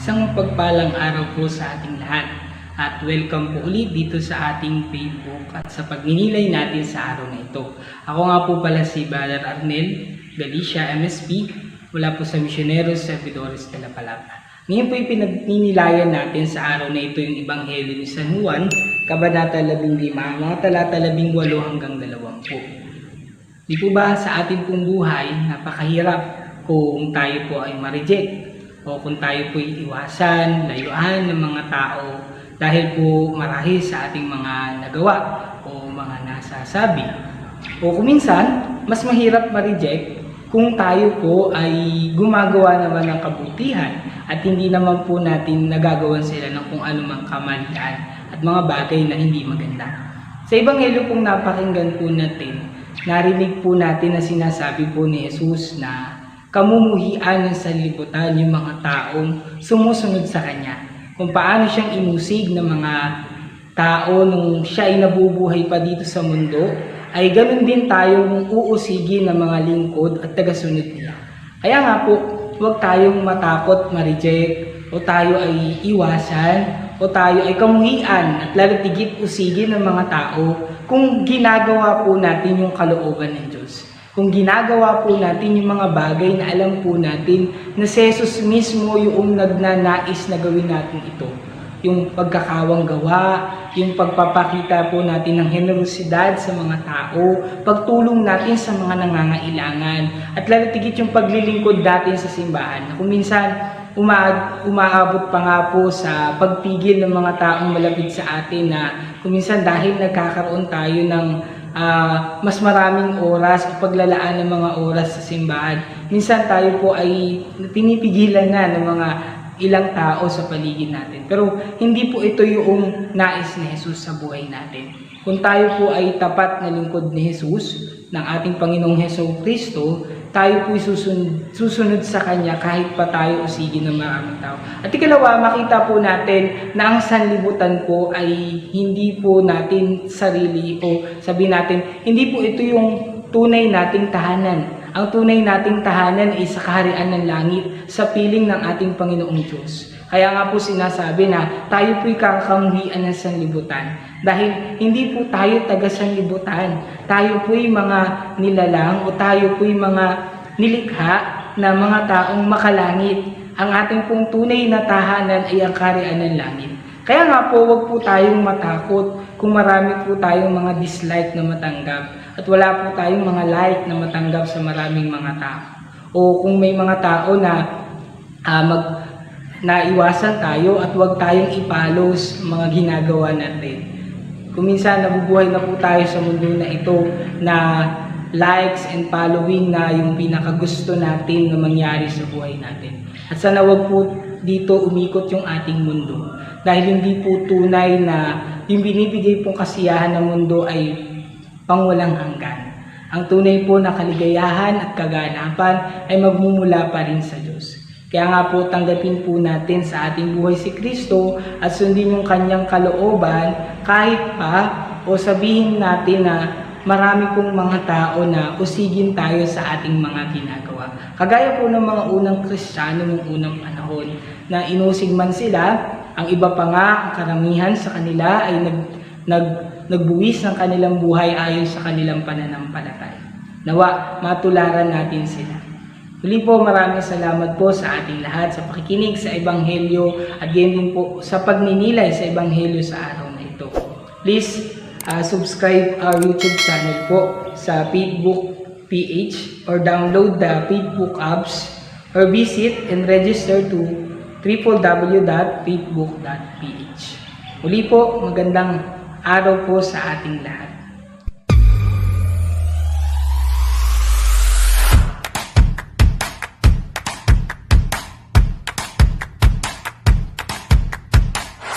Isang mapagpalang araw po sa ating lahat at welcome po ulit dito sa ating Facebook at sa pagninilay natin sa araw na ito. Ako nga po pala si Brother Arnel Galicia, MSP, mula po sa Misioneros Servidores de la Palabra. Ngayon po ipinagninilayan natin sa araw na ito yung Ebanghelyo ni San Juan, Kabanata 15, mga talata 18 hanggang 20. Di po ba sa ating pong buhay, napakahirap kung tayo po ay ma-reject o kung tayo po iwasan, layuan ng mga tao dahil po marahil sa ating mga nagawa o mga nasasabi. O kung minsan, mas mahirap ma-reject kung tayo po ay gumagawa naman ng kabutihan at hindi naman po natin nagagawan sila ng kung anumang kamalian at mga bagay na hindi maganda. Sa Ebanghelyo pong napakinggan po natin, narinig po natin na sinasabi po ni Jesus na kamumuhian ng sanlibutan yung mga taong sumusunod sa Kanya. Kung paano siyang inusig ng mga tao nung siya ay nabubuhay pa dito sa mundo, ay ganun din tayong uusigin ng mga lingkod at tagasunod niya. Kaya nga po, huwag tayong matakot ma-reject o tayo ay iwasan o tayo ay kamuhian at lalo tigit usigin ng mga tao kung ginagawa po natin yung kalooban ng Diyos. Kung ginagawa po natin yung mga bagay na alam po natin na si Jesus mismo yung nagnanais na gawin natin ito. Yung pagkakawang gawa, yung pagpapakita po natin ng generosidad sa mga tao, pagtulong natin sa mga nangangailangan, at lalo tigit yung paglilingkod natin sa simbahan. Kung minsan, umaabot pa nga po sa pagpigil ng mga taong malapit sa atin na kung minsan dahil nagkakaroon tayo ng mas maraming oras o paglalaan ng mga oras sa simbahan, minsan tayo po ay pinipigilan na ng mga ilang tao sa paligid natin. Pero hindi po ito yung nais ni Jesus sa buhay natin. Kung tayo po ay tapat na lingkod ni Jesus, ng ating Panginoong Jesucristo, tayo po susunod sa Kanya kahit pa tayo usigin ng maraming tao. At ikalawa, makita po natin na ang sanlibutan po ay hindi po natin sarili o sabihin natin, hindi po ito yung tunay nating tahanan. Ang tunay nating tahanan ay sa kaharian ng langit, sa piling ng ating Panginoong Diyos. Kaya nga po sinasabi na tayo po'y kakamuhian ng sanlibutan. Dahil hindi po tayo taga-sanlibutan. Tayo po'y mga nilalang o tayo po'y mga nilikha na mga taong makalangit. Ang ating pong tunay na tahanan ay ang kaharian ng langit. Kaya nga po, wag po tayong matakot kung marami po tayong mga dislike na matanggap at wala po tayong mga like na matanggap sa maraming mga tao. O kung may mga tao na naiwasan tayo at wag tayong i-follows mga ginagawa natin. Kung minsan nabubuhay na po tayo sa mundo na ito na likes and following na yung pinakagusto natin na mangyari sa buhay natin. At sana wag po dito umikot yung ating mundo. Dahil hindi po tunay na yung binibigay pong kasiyahan ng mundo ay pangwalang hanggan. Ang tunay po na kaligayahan at kaganapan ay magmumula pa rin sa Diyos. Kaya nga po tanggapin po natin sa ating buhay si Kristo at sundin yung Kanyang kalooban kahit pa o sabihin natin na marami pong mga tao na usigin tayo sa ating mga ginagawa. Kagaya po ng mga unang Kristiyano ng unang panahon na inusig man sila, ang iba pa nga, ang karamihan sa kanila ay nagbuwis ng kanilang buhay ayon sa kanilang pananampalataya. Nawa, matularan natin sila. Muli po, maraming salamat po sa ating lahat sa pakikinig sa Ebanghelyo at gayon din po sa pagninilay sa Ebanghelyo sa araw na ito. Please subscribe our YouTube channel po sa Facebook PH or download the Facebook apps or visit and register to www.facebook.ph. Muli po, magandang araw po sa ating lahat.